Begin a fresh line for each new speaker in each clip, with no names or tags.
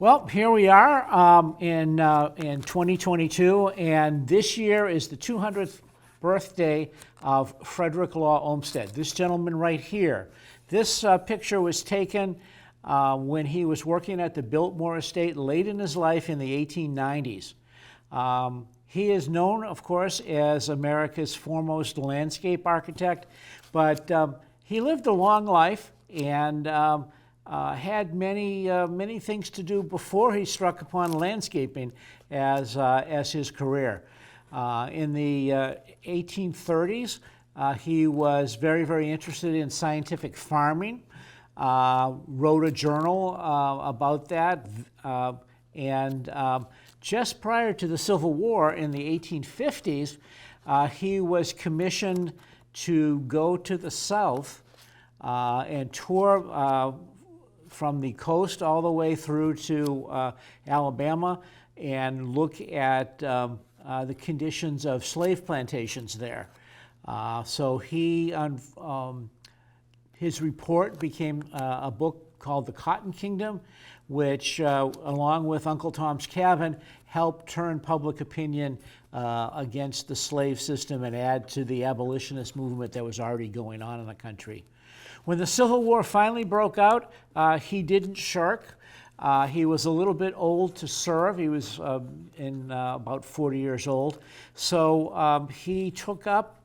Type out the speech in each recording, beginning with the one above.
Well, here we are in 2022, and this year is the 200th birthday of Frederick Law Olmsted. This gentleman right here. This picture was taken when he was working at the Biltmore Estate late in his life in the 1890s. He is known, of course, as America's foremost landscape architect, but he lived a long life and had many things to do before he struck upon landscaping as his career. In the 1830s, he was very interested in scientific farming, wrote a journal about that, and just prior to the Civil War in the 1850s, he was commissioned to go to the South and tour from the coast all the way through to Alabama and look at the conditions of slave plantations there. So his report became a book called The Cotton Kingdom, which, along with Uncle Tom's Cabin, helped turn public opinion against the slave system and add to the abolitionist movement that was already going on in the country. When the Civil War finally broke out, he didn't shirk. He was a little bit old to serve. He was about 40 years old. So he took up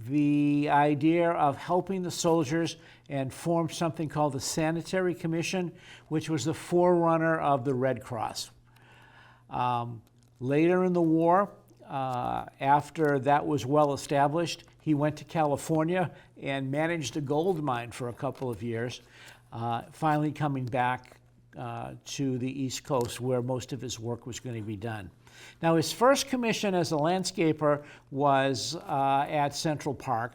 the idea of helping the soldiers and formed something called the Sanitary Commission, which was the forerunner of the Red Cross. Later in the war, after that was well established, he went to California and managed a gold mine for a couple of years, finally coming back to the East Coast where most of his work was going to be done. Now, his first commission as a landscaper was at Central Park,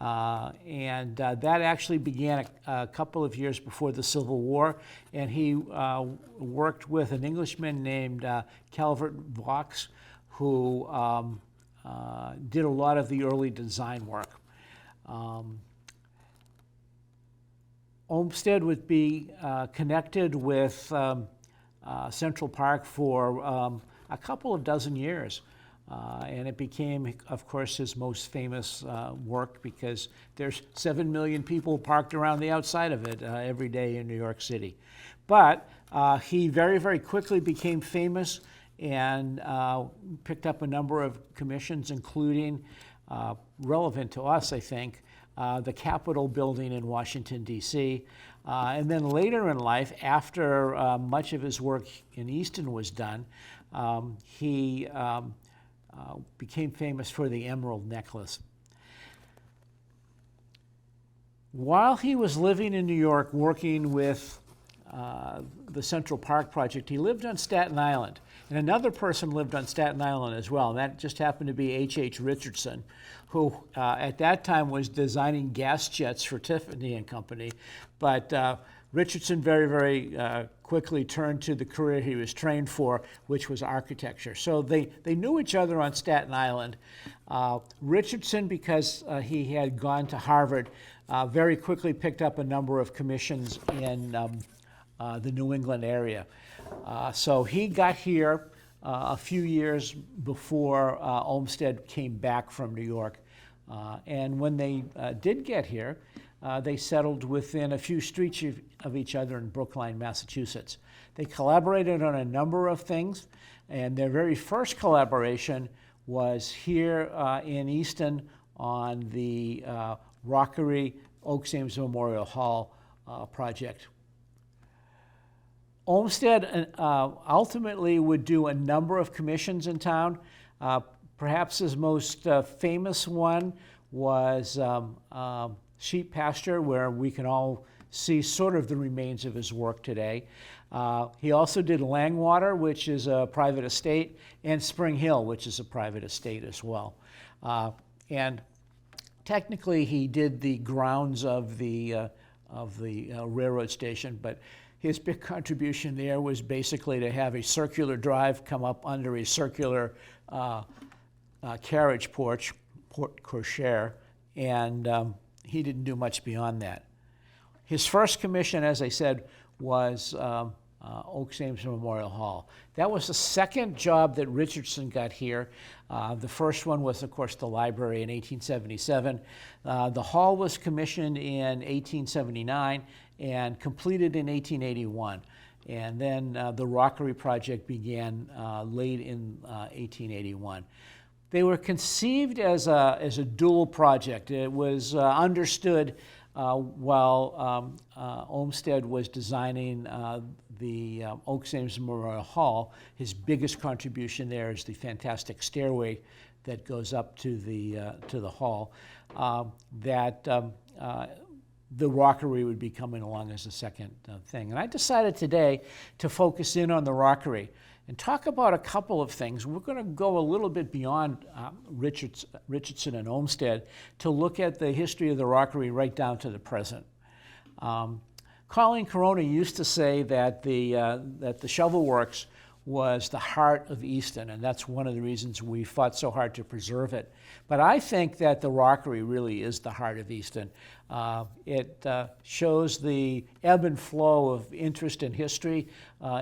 and that actually began a couple of years before the Civil War, and he worked with an Englishman named Calvert Vaux, who did a lot of the early design work. Olmsted would be connected with Central Park for a couple of dozen years. And it became, of course, his most famous work because there's 7 million people parked around the outside of it every day in New York City. But he very quickly became famous and picked up a number of commissions, including, relevant to us, I think, the Capitol building in Washington, D.C. And then later in life, after much of his work in Easton was done, he became famous for the emerald necklace. While he was living in New York working with the Central Park project, he lived on Staten Island. And another person lived on Staten Island as well, and that just happened to be H.H. Richardson, who at that time was designing gas jets for Tiffany and Company. But Richardson very quickly turned to the career he was trained for, which was architecture. So they knew each other on Staten Island. Richardson, because he had gone to Harvard, very quickly picked up a number of commissions in the New England area. So he got here a few years before Olmsted came back from New York. And when they did get here, they settled within a few streets of each other in Brookline, Massachusetts. They collaborated on a number of things, and their very first collaboration was here in Easton on the Rockery Oaks Ames Memorial Hall project. Olmsted ultimately would do a number of commissions in town. Perhaps his most famous one was sheep pasture, where we can all see sort of the remains of his work today. He also did Langwater, which is a private estate, and Spring Hill, which is a private estate as well. And technically, he did the grounds of the railroad station, but his big contribution there was basically to have a circular drive come up under a circular carriage porch, porte cochere, and he didn't do much beyond that. His first commission, as I said, was Oaks Ames Memorial Hall. That was the second job that Richardson got here. The first one was, of course, the library in 1877. The hall was commissioned in 1879 and completed in 1881. And then the Rockery project began late in 1881. They were conceived as a dual project. It was understood while Olmsted was designing the Oaks Ames Memorial Hall. His biggest contribution there is the fantastic stairway that goes up to the hall. The Rockery would be coming along as a second thing. And I decided today to focus in on the Rockery and talk about a couple of things. We're going to go a little bit beyond Richardson and Olmsted to look at the history of the Rockery right down to the present. Colleen Corona used to say that the shovel works was the heart of Easton, and that's one of the reasons we fought so hard to preserve it. But I think that the Rockery really is the heart of Easton. It shows the ebb and flow of interest in history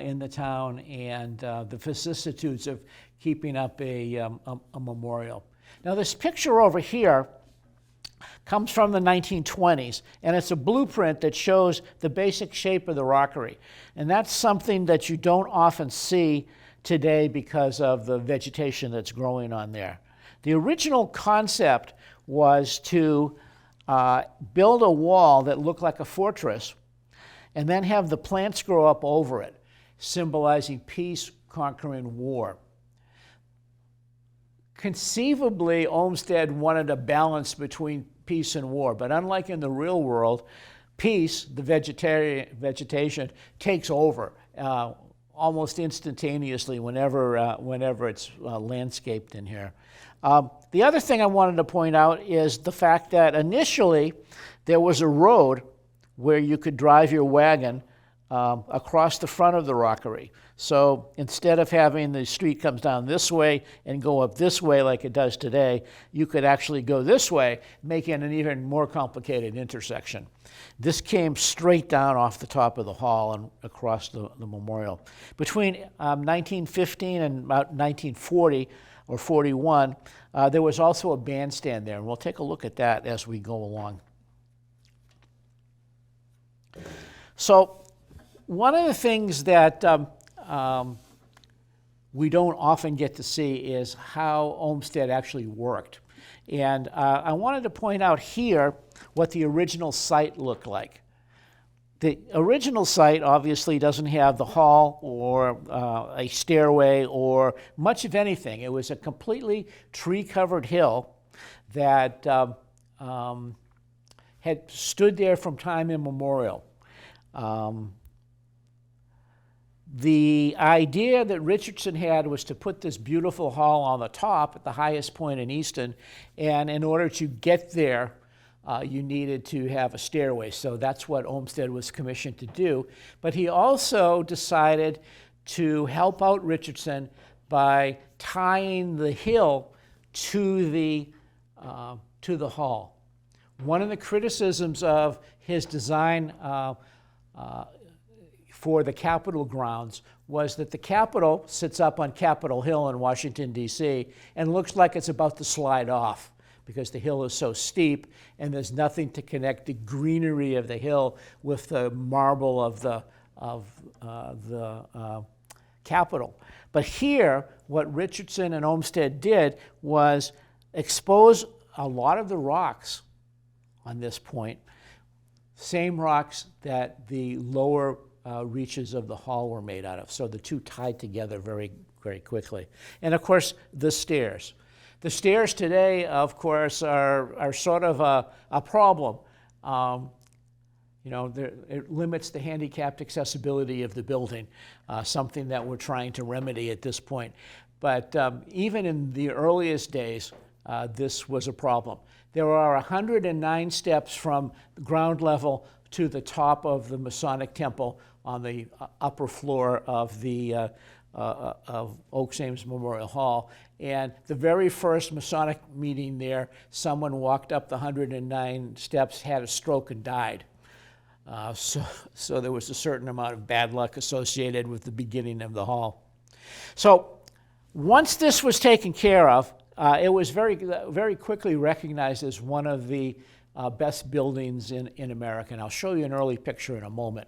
in the town and the vicissitudes of keeping up a memorial. Now this picture over here comes from the 1920s, and it's a blueprint that shows the basic shape of the Rockery. And that's something that you don't often see today because of the vegetation that's growing on there. The original concept was to build a wall that looked like a fortress and then have the plants grow up over it, symbolizing peace conquering war. Conceivably, Olmsted wanted a balance between peace and war, but unlike in the real world, peace, the vegetation, takes over almost instantaneously whenever it's landscaped in here. The other thing I wanted to point out is the fact that initially there was a road where you could drive your wagon across the front of the Rockery. So instead of having the street comes down this way and go up this way like it does today, you could actually go this way, making an even more complicated intersection. This came straight down off the top of the hall and across the memorial. Between 1915 and about 1940 or 41, there was also a bandstand there, and we'll take a look at that as we go along. So one of the things that we don't often get to see is how Olmsted actually worked. And I wanted to point out here what the original site looked like. The original site obviously doesn't have the hall or a stairway or much of anything. It was a completely tree-covered hill that had stood there from time immemorial. The idea that Richardson had was to put this beautiful hall on the top at the highest point in Easton, and in order to get there, you needed to have a stairway. So that's what Olmsted was commissioned to do. But he also decided to help out Richardson by tying the hill to the hall. One of the criticisms of his design for the Capitol grounds was that the Capitol sits up on Capitol Hill in Washington, D.C., and looks like it's about to slide off because the hill is so steep and there's nothing to connect the greenery of the hill with the marble of the Capitol. But here, what Richardson and Olmsted did was expose a lot of the rocks on this point, same rocks that the lower reaches of the hall were made out of. So the two tied together very, very quickly. And of course, the stairs. The stairs today, of course, are sort of a problem. It limits the handicapped accessibility of the building, something that we're trying to remedy at this point. But even in the earliest days, this was a problem. There are 109 steps from ground level to the top of the Masonic Temple on the upper floor of the of Oaks Ames Memorial Hall. And the very first Masonic meeting there, someone walked up the 109 steps, had a stroke, and died. So there was a certain amount of bad luck associated with the beginning of the hall. So once this was taken care of, it was very quickly recognized as one of the best buildings in America. And I'll show you an early picture in a moment.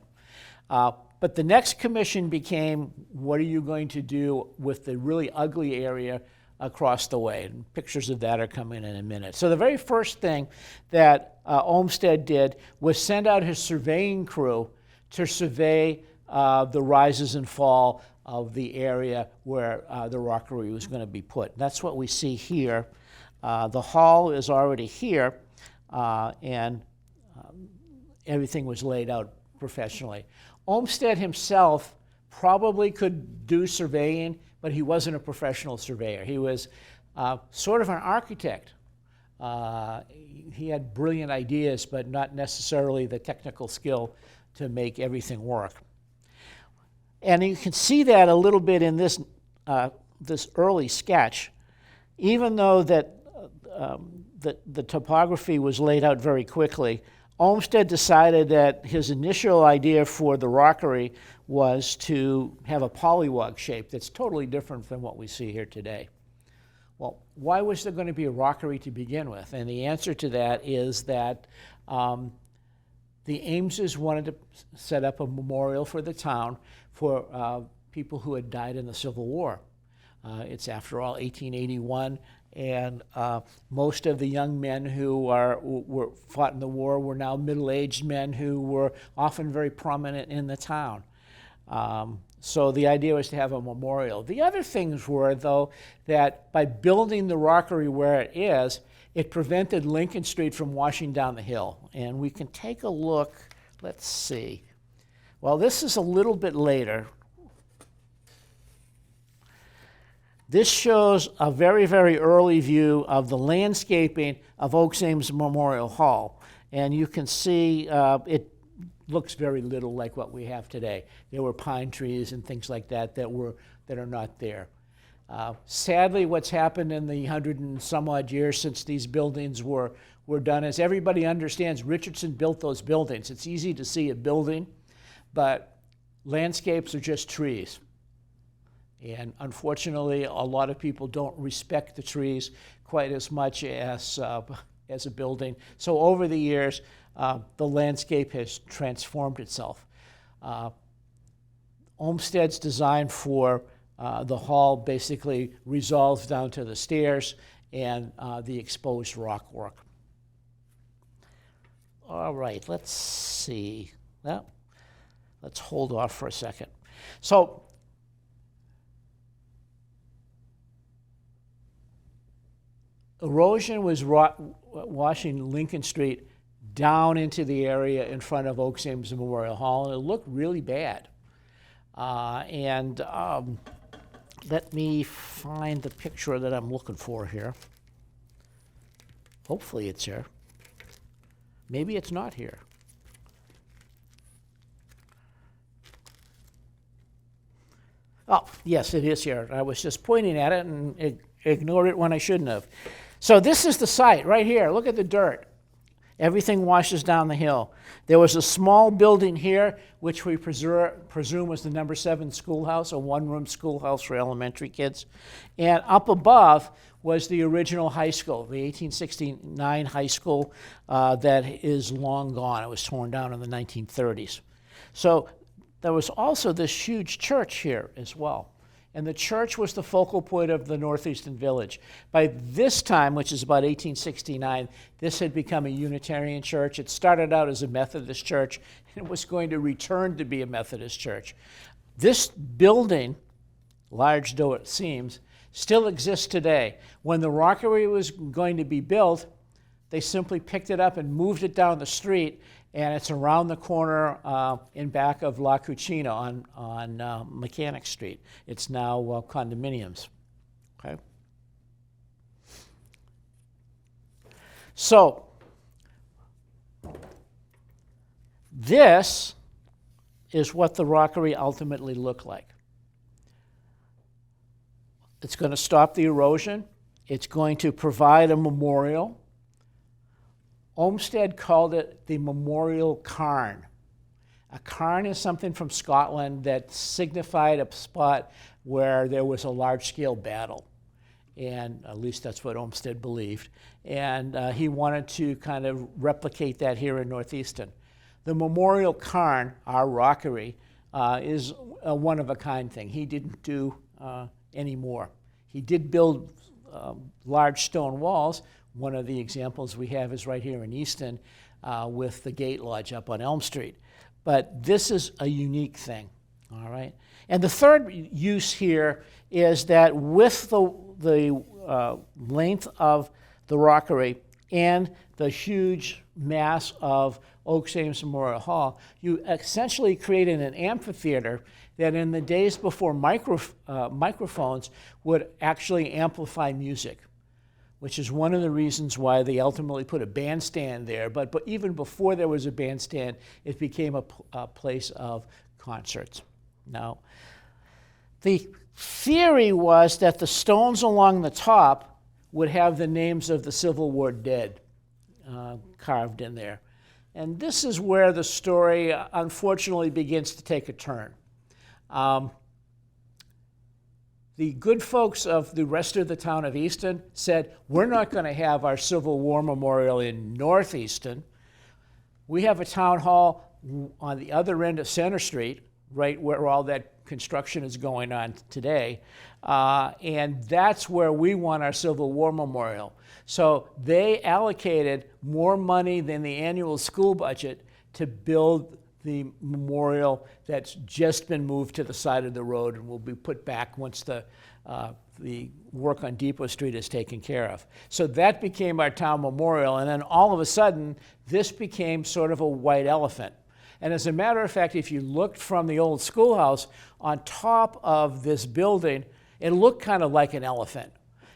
But the next commission became, what are you going to do with the really ugly area across the way? And pictures of that are coming in a minute. So the very first thing that Olmsted did was send out his surveying crew to survey the rises and fall of the area where the rockery was going to be put. And that's what we see here. The hall is already here, and everything was laid out professionally. Olmsted himself probably could do surveying, but he wasn't a professional surveyor. He was sort of an architect. He had brilliant ideas, but not necessarily the technical skill to make everything work. And you can see that a little bit in this, this early sketch. Even though that the topography was laid out very quickly, Olmsted decided that his initial idea for the rockery was to have a polywog shape that's totally different than what we see here today. Well, why was there going to be a rockery to begin with? And the answer to that is that the Ameses wanted to set up a memorial for the town for people who had died in the Civil War. It's, after all, 1881, and most of the young men who were fought in the war were now middle-aged men who were often very prominent in the town. So the idea was to have a memorial. The other things were, though, that by building the rockery where it is, it prevented Lincoln Street from washing down the hill. And we can take a look. Let's see. Well, this is a little bit later. This shows a very, very early view of the landscaping of Oaks Ames Memorial Hall. And you can see it looks very little like what we have today. There were pine trees and things like that that are not there. Sadly, what's happened in the 100 and some odd years since these buildings were done is everybody understands Richardson built those buildings. It's easy to see a building, but landscapes are just trees. And unfortunately, a lot of people don't respect the trees quite as much as a building. So over the years, the landscape has transformed itself. Olmsted's design for the hall basically resolves down to the stairs and the exposed rock work. All right, let's see. Well, let's hold off for a second. So erosion was washing Lincoln Street down into the area in front of Oaks Ames Memorial Hall, and it looked really bad. Let me find the picture that I'm looking for here. Hopefully it's here. Maybe it's not here. Oh, yes, it is here. I was just pointing at it and ignored it when I shouldn't have. So this is the site right here. Look at the dirt. Everything washes down the hill. There was a small building here, which we presume was the number 7 schoolhouse, a one-room schoolhouse for elementary kids. And up above was the original high school, the 1869 high school that is long gone. It was torn down in the 1930s. So there was also this huge church here as well. And the church was the focal point of the Northeastern Village. By this time, which is about 1869, this had become a Unitarian church. It started out as a Methodist church, and it was going to return to be a Methodist church. This building, large though it seems, still exists today. When the rockery was going to be built, they simply picked it up and moved it down the street, and it's around the corner in back of La Cucina on Mechanic Street. It's now condominiums. Okay. So this is what the rockery ultimately looked like. It's going to stop the erosion. It's going to provide a memorial. Olmsted called it the memorial cairn. A cairn is something from Scotland that signified a spot where there was a large-scale battle. And at least that's what Olmsted believed. And he wanted to kind of replicate that here in Northeastern. The memorial cairn, our rockery, is a one-of-a-kind thing. He didn't do any more. He did build large stone walls. One of the examples we have is right here in Easton with the Gate Lodge up on Elm Street. But this is a unique thing, all right? And the third use here is that with the length of the rockery and the huge mass of Oaks Ames Memorial Hall, you essentially created an amphitheater that in the days before microphones would actually amplify music, which is one of the reasons why they ultimately put a bandstand there. But even before there was a bandstand, it became a place of concerts. Now, the theory was that the stones along the top would have the names of the Civil War dead carved in there. And this is where the story, unfortunately, begins to take a turn. The good folks of the rest of the town of Easton said, we're not going to have our Civil War memorial in North Easton. We have a town hall on the other end of Center Street, right where all that construction is going on today, and that's where we want our Civil War memorial. So they allocated more money than the annual school budget to build the memorial that's just been moved to the side of the road and will be put back once the work on Depot Street is taken care of. So that became our town memorial, and then all of a sudden, this became sort of a white elephant. And as a matter of fact, if you looked from the old schoolhouse, on top of this building, it looked kind of like an elephant.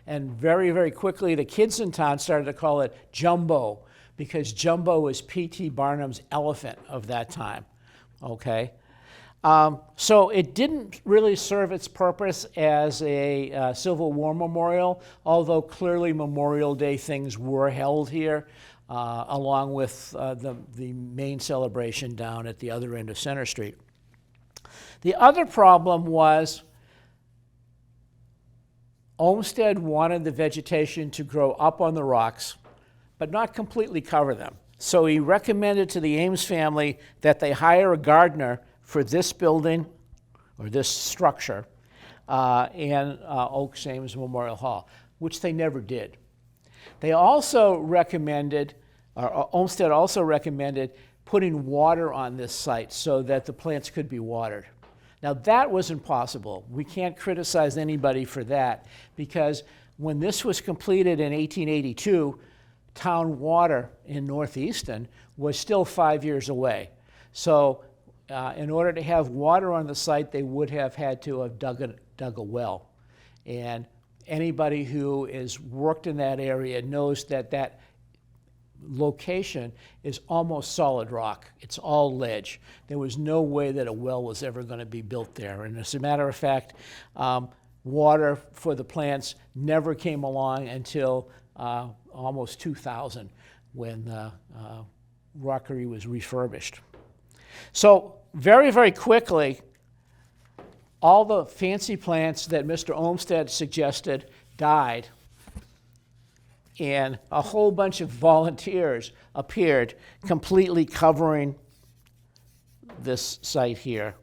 And very, very quickly, the kids in town started to call it Jumbo, because Jumbo was P.T. Barnum's elephant of that time, okay? So it didn't really serve its purpose as a Civil War memorial, although clearly Memorial Day things were held here, along with the main celebration down at the other end of Center Street. The other problem was Olmsted wanted the vegetation to grow up on the rocks, but not completely cover them. So he recommended to the Ames family that they hire a gardener for this building, or this structure, and Oaks Ames Memorial Hall, which they never did. They also recommended, or Olmsted also recommended, putting water on this site so that the plants could be watered. Now that was impossible. We can't criticize anybody for that, because when this was completed in 1882, town water in Northeastern was still 5 years away. So in order to have water on the site, they would have had to have dug a well. And anybody who has worked in that area knows that that location is almost solid rock. It's all ledge. There was no way that a well was ever going to be built there. And as a matter of fact, water for the plants never came along until almost 2000, when the rockery was refurbished. So very, very quickly, all the fancy plants that Mr. Olmsted suggested died, and a whole bunch of volunteers appeared, completely covering this site here.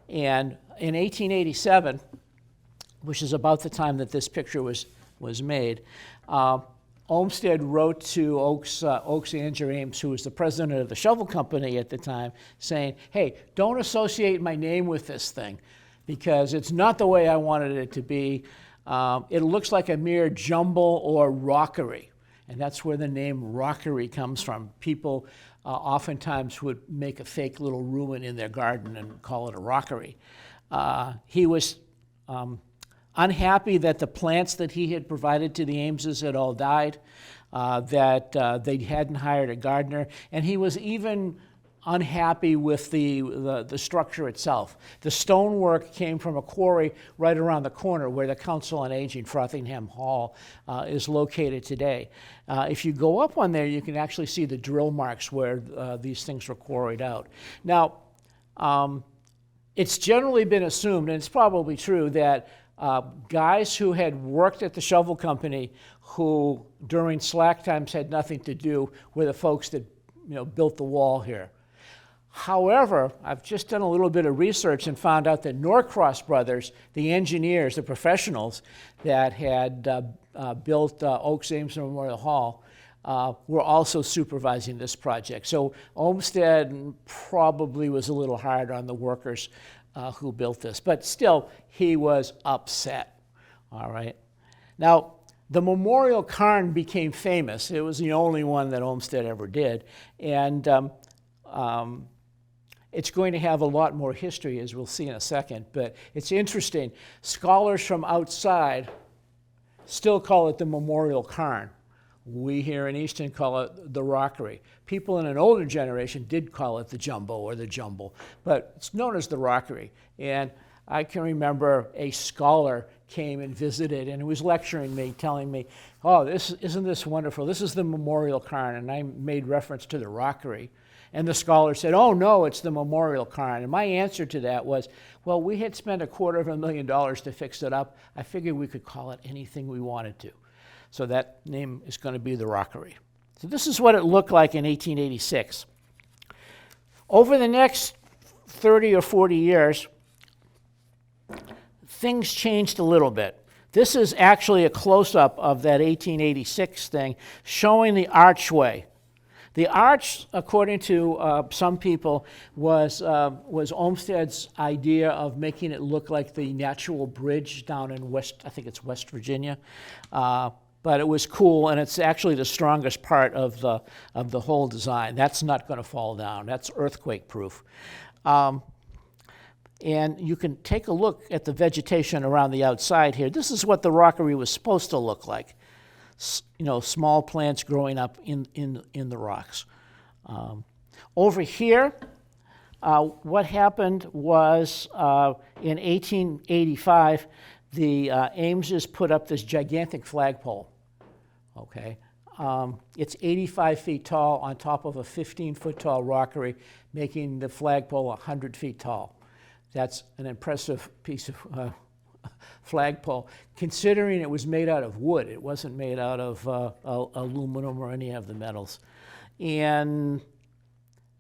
And in 1887, which is about the time that this picture was made, Olmsted wrote to Oaks Andrew Ames, who was the president of the shovel company at the time, saying, hey, don't associate my name with this thing, because it's not the way I wanted it to be. It looks like a mere jumble or rockery, and that's where the name rockery comes from. People oftentimes would make a fake little ruin in their garden and call it a rockery. He was unhappy that the plants that he had provided to the Ameses had all died, that they hadn't hired a gardener, and he was even unhappy with the structure itself. The stonework came from a quarry right around the corner where the Council on Aging, Frothingham Hall, is located today. If you go up on there, you can actually see the drill marks where these things were quarried out. Now, It's generally been assumed, and it's probably true, that guys who had worked at the shovel company who during slack times had nothing to do were the folks that built the wall here. However, I've just done a little bit of research and found out that Norcross brothers, the engineers, the professionals that had built Oaks Ames Memorial Hall, were also supervising this project. So Olmsted probably was a little hard on the workers who built this, but still, he was upset, all right? Now, the memorial cairn became famous. It was the only one that Olmsted ever did, and it's going to have a lot more history, as we'll see in a second, but it's interesting. Scholars from outside still call it the memorial cairn. We here in Easton call it the rockery. People in an older generation did call it the jumbo or the jumble, but it's known as the rockery. And I can remember a scholar came and visited and was lecturing me, telling me, oh, isn't this wonderful? This is the memorial cairn. And I made reference to the rockery. And the scholar said, oh, no, it's the memorial cairn. And my answer to that was, well, we had spent $250,000 to fix it up. I figured we could call it anything we wanted to. So that name is going to be the rockery. So this is what it looked like in 1886. Over the next 30 or 40 years, things changed a little bit. This is actually a close-up of that 1886 thing, showing the archway. The arch, according to some people, was Olmsted's idea of making it look like the natural bridge down in West Virginia. But it was cool, and it's actually the strongest part of the whole design. That's not going to fall down. That's earthquake-proof. And you can take a look at the vegetation around the outside here. This is what the rockery was supposed to look like. Small plants growing up in the rocks. Over here, what happened was in 1885, the Ameses put up this gigantic flagpole. Okay, it's 85 feet tall on top of a 15-foot tall rockery, making the flagpole 100 feet tall. That's an impressive piece of flagpole, considering it was made out of wood. It wasn't made out of aluminum or any of the metals. And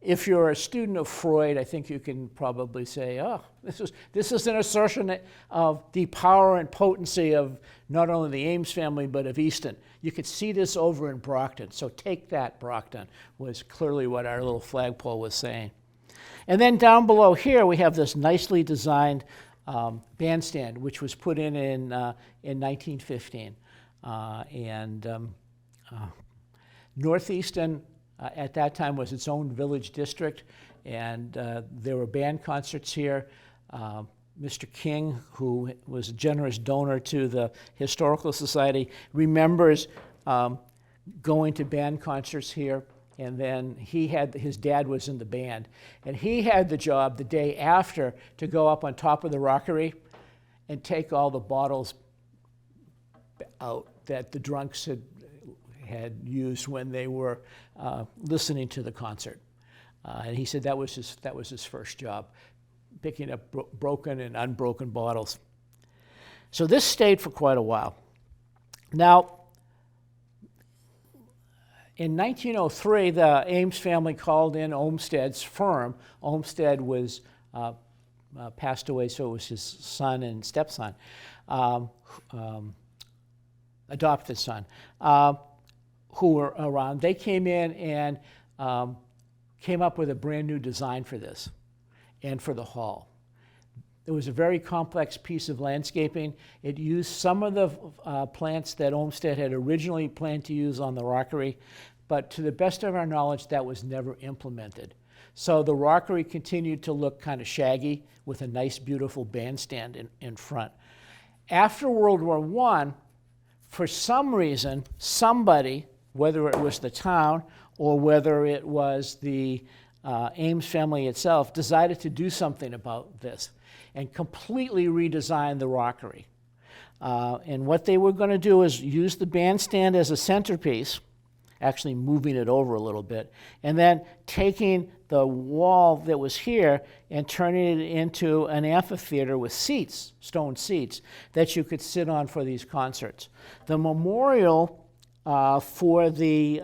if you're a student of Freud, I think you can probably say, oh, this is an assertion of the power and potency of not only the Ames family, but of Easton. You could see this over in Brockton. So take that, Brockton, was clearly what our little flagpole was saying. And then down below here, we have this nicely designed bandstand, which was put in 1915. Northeastern at that time was its own village district, and there were band concerts here. Mr. King, who was a generous donor to the Historical Society, remembers going to band concerts here, and then his dad was in the band, and he had the job the day after to go up on top of the rockery and take all the bottles out that the drunks had used when they were listening to the concert. And he said that was his first job, picking up broken and unbroken bottles. So this stayed for quite a while. Now, in 1903, the Ames family called in Olmsted's firm. Olmsted was passed away, so it was his son and stepson, adopted son, who were around. They came in and came up with a brand new design for this and for the hall. It was a very complex piece of landscaping. It used some of the plants that Olmsted had originally planned to use on the rockery, but to the best of our knowledge, that was never implemented. So the rockery continued to look kind of shaggy with a nice, beautiful bandstand in front. After World War I, for some reason, somebody, whether it was the town or whether it was the Ames family itself, decided to do something about this and completely redesign the rockery. And what they were going to do is use the bandstand as a centerpiece actually moving it over a little bit, and then taking the wall that was here and turning it into an amphitheater with seats, stone seats, that you could sit on for these concerts. The memorial for the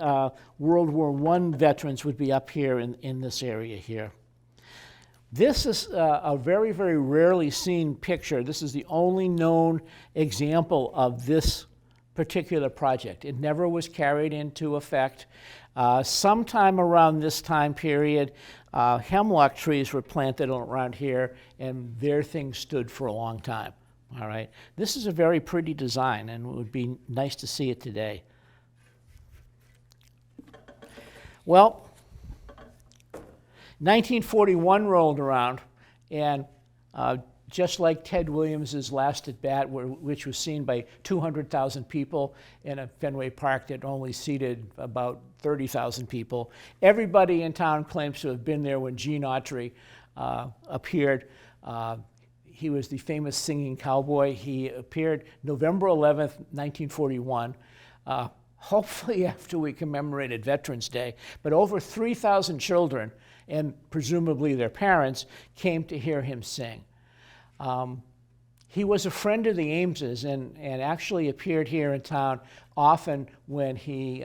World War I veterans would be up here in this area here. This is a very, very rarely seen picture. This is the only known example of this particular project. It never was carried into effect. Sometime around this time period, hemlock trees were planted around here, and their thing stood for a long time. All right. This is a very pretty design, and it would be nice to see it today. Well, 1941 rolled around, and just like Ted Williams's Last at Bat, which was seen by 200,000 people in a Fenway Park that only seated about 30,000 people, everybody in town claims to have been there when Gene Autry appeared. He was the famous singing cowboy. He appeared November 11th, 1941. Hopefully after we commemorated Veterans Day, but over 3,000 children, and presumably their parents, came to hear him sing. He was a friend of the Ameses and actually appeared here in town often when he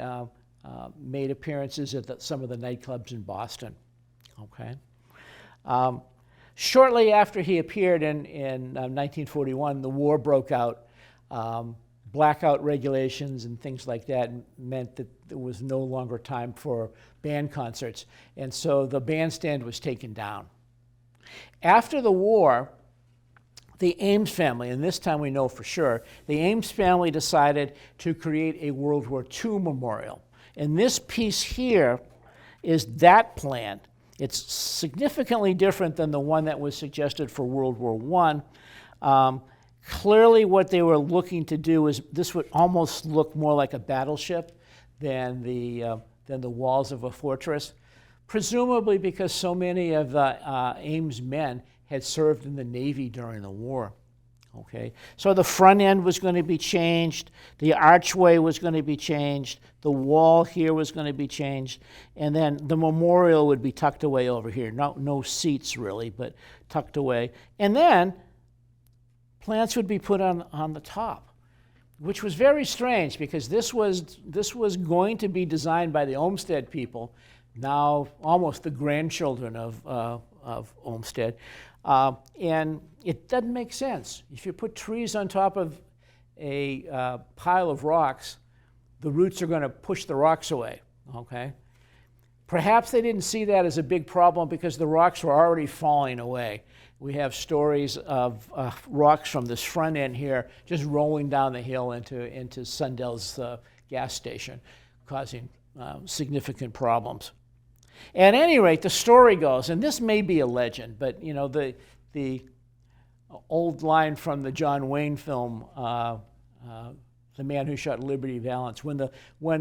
made appearances at some of the nightclubs in Boston. Okay. Shortly after he appeared in 1941, the war broke out. Blackout regulations and things like that meant that there was no longer time for band concerts, and so the bandstand was taken down. After the war, the Ames family, and this time we know for sure, the Ames family decided to create a World War II memorial. And this piece here is that plan. It's significantly different than the one that was suggested for World War I. Clearly what they were looking to do is this would almost look more like a battleship than the walls of a fortress, presumably because so many of the Ames men had served in the Navy during the war. Okay, so the front end was going to be changed, the archway was going to be changed, the wall here was going to be changed, and then the memorial would be tucked away over here. No seats really, but tucked away. And then plants would be put on the top, which was very strange because this was going to be designed by the Olmsted people, now almost the grandchildren of Olmsted. And it doesn't make sense. If you put trees on top of a pile of rocks, the roots are going to push the rocks away, okay? Perhaps they didn't see that as a big problem because the rocks were already falling away. We have stories of rocks from this front end here just rolling down the hill into Sundell's gas station, causing significant problems. At any rate, the story goes, and this may be a legend, but you know the old line from the John Wayne film, The Man Who Shot Liberty Valance, when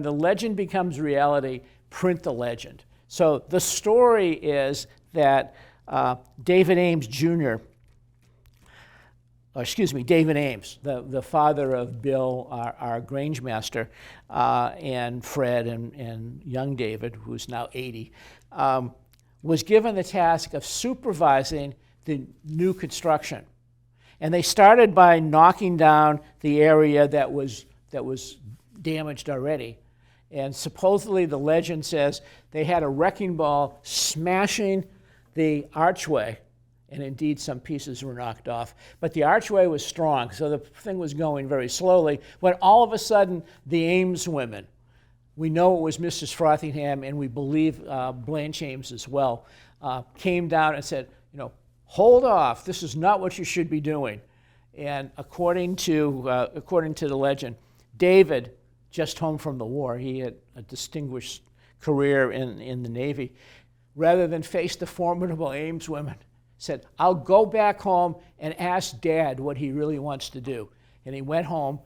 the legend becomes reality, print the legend. So the story is that David Ames Jr., David Ames, the father of Bill, our Grange master, and Fred and young David, who's now 80, was given the task of supervising the new construction. And they started by knocking down the area that was damaged already. And supposedly the legend says they had a wrecking ball smashing the archway, and indeed some pieces were knocked off. But the archway was strong, so the thing was going very slowly, when all of a sudden the Ames women, we know it was Mrs. Frothingham, and we believe Blanche Ames as well, came down and said, you know, hold off, this is not what you should be doing. And according to the legend, David, just home from the war, he had a distinguished career in the Navy, rather than face the formidable Ames women, said, I'll go back home and ask Dad what he really wants to do. And he went home,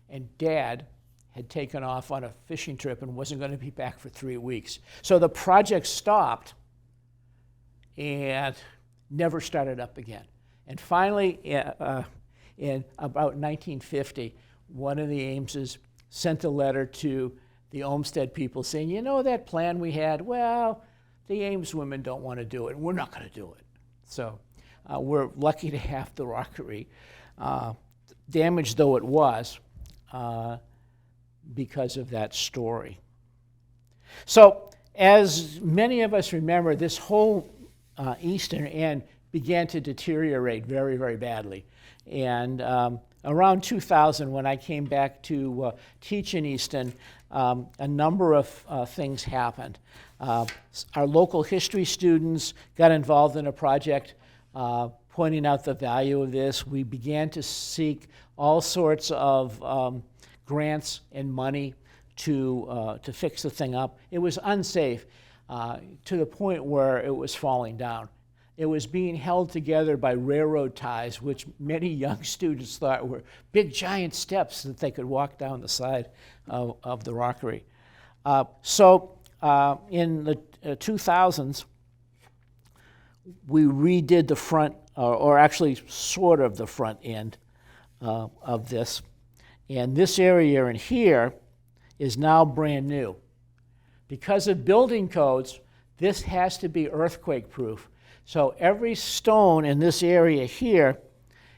and Dad had taken off on a fishing trip and wasn't going to be back for 3 weeks. So the project stopped and never started up again. And finally, in about 1950, one of the Ameses sent a letter to the Olmsted people saying, you know that plan we had? Well, the Ames women don't want to do it, and we're not going to do it. So we're lucky to have the rockery, damaged though it was, because of that story. So as many of us remember, this whole eastern end began to deteriorate very, very badly. And around 2000, when I came back to teach in Easton, a number of things happened. Our local history students got involved in a project pointing out the value of this. We began to seek all sorts of grants and money to fix the thing up. It was unsafe to the point where it was falling down. It was being held together by railroad ties, which many young students thought were big, giant steps that they could walk down the side of the rockery. So in the 2000s, we redid the front, or actually sort of the front end of this. And this area in here is now brand new. Because of building codes, this has to be earthquake-proof. So every stone in this area here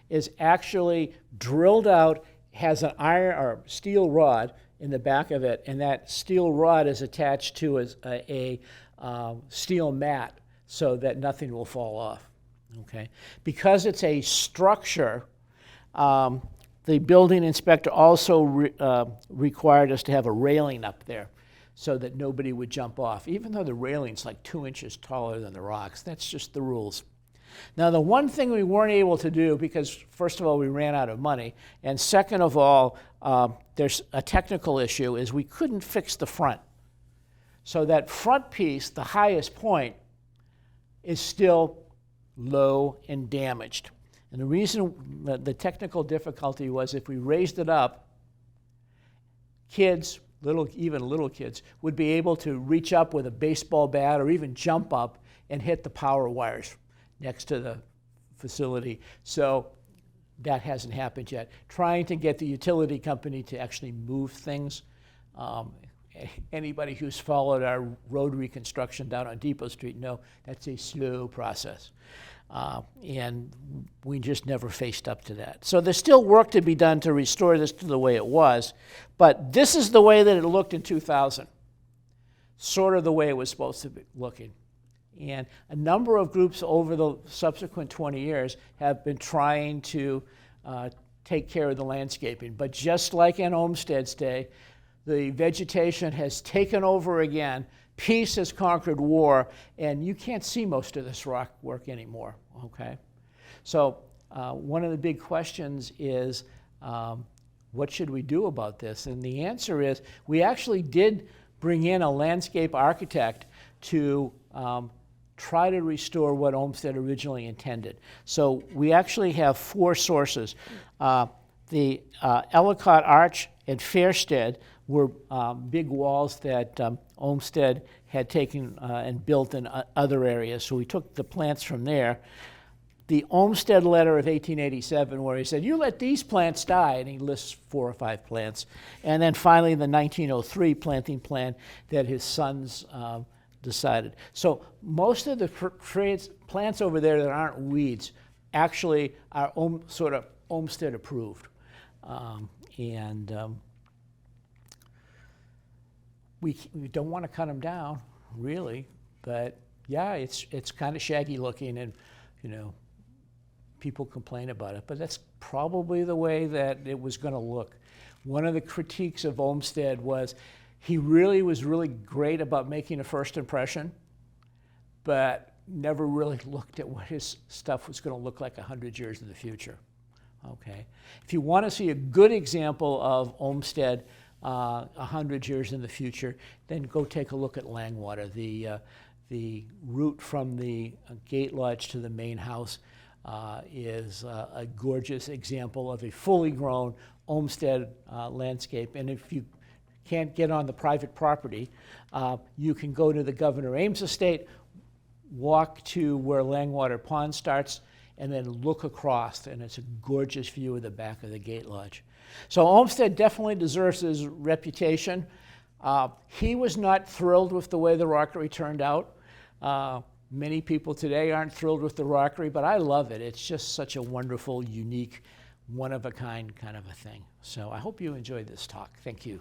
is actually drilled out, has an iron or steel rod in the back of it, and that steel rod is attached to a steel mat so that nothing will fall off. Okay? Because it's a structure, the building inspector also required us to have a railing up there so that nobody would jump off, even though the railing's like 2 inches taller than the rocks. That's just the rules. Now, the one thing we weren't able to do, because first of all, we ran out of money, and second of all, there's a technical issue, is we couldn't fix the front. So that front piece, the highest point, is still low and damaged. And the reason, the technical difficulty was if we raised it up, kids, even little kids, would be able to reach up with a baseball bat or even jump up and hit the power wires next to the facility. So that hasn't happened yet. Trying to get the utility company to actually move things. Anybody who's followed our road reconstruction down on Depot Street know that's a slow process. And we just never faced up to that. So there's still work to be done to restore this to the way it was, but this is the way that it looked in 2000, sort of the way it was supposed to be looking. And a number of groups over the subsequent 20 years have been trying to take care of the landscaping, but just like in Olmsted's day, the vegetation has taken over again. Peace has conquered war, and you can't see most of this rock work anymore, okay? So one of the big questions is, what should we do about this? And the answer is, we actually did bring in a landscape architect to try to restore what Olmsted originally intended. So we actually have 4 sources. The Ellicott Arch at Fairstead were big walls that Olmsted had taken and built in other areas. So we took the plants from there. The Olmsted letter of 1887, where he said, you let these plants die, and he lists 4 or 5 plants. And then finally the 1903 planting plan that his sons decided. So most of the plants over there that aren't weeds actually are sort of Olmsted approved. We don't want to cut them down, really, but yeah, it's kind of shaggy looking, and people complain about it, but that's probably the way that it was going to look. One of the critiques of Olmsted was he really was really great about making a first impression, but never really looked at what his stuff was going to look like 100 years in the future. Okay, if you want to see a good example of Olmsted 100 years in the future, then go take a look at Langwater. The route from the gate lodge to the main house is a gorgeous example of a fully grown Olmsted landscape. And if you can't get on the private property, you can go to the Governor Ames estate, walk to where Langwater Pond starts, and then look across, and it's a gorgeous view of the back of the gate lodge. So Olmsted definitely deserves his reputation. He was not thrilled with the way the rockery turned out. Many people today aren't thrilled with the rockery, but I love it. It's just such a wonderful, unique, one-of-a-kind kind of a thing. So I hope you enjoyed this talk. Thank you.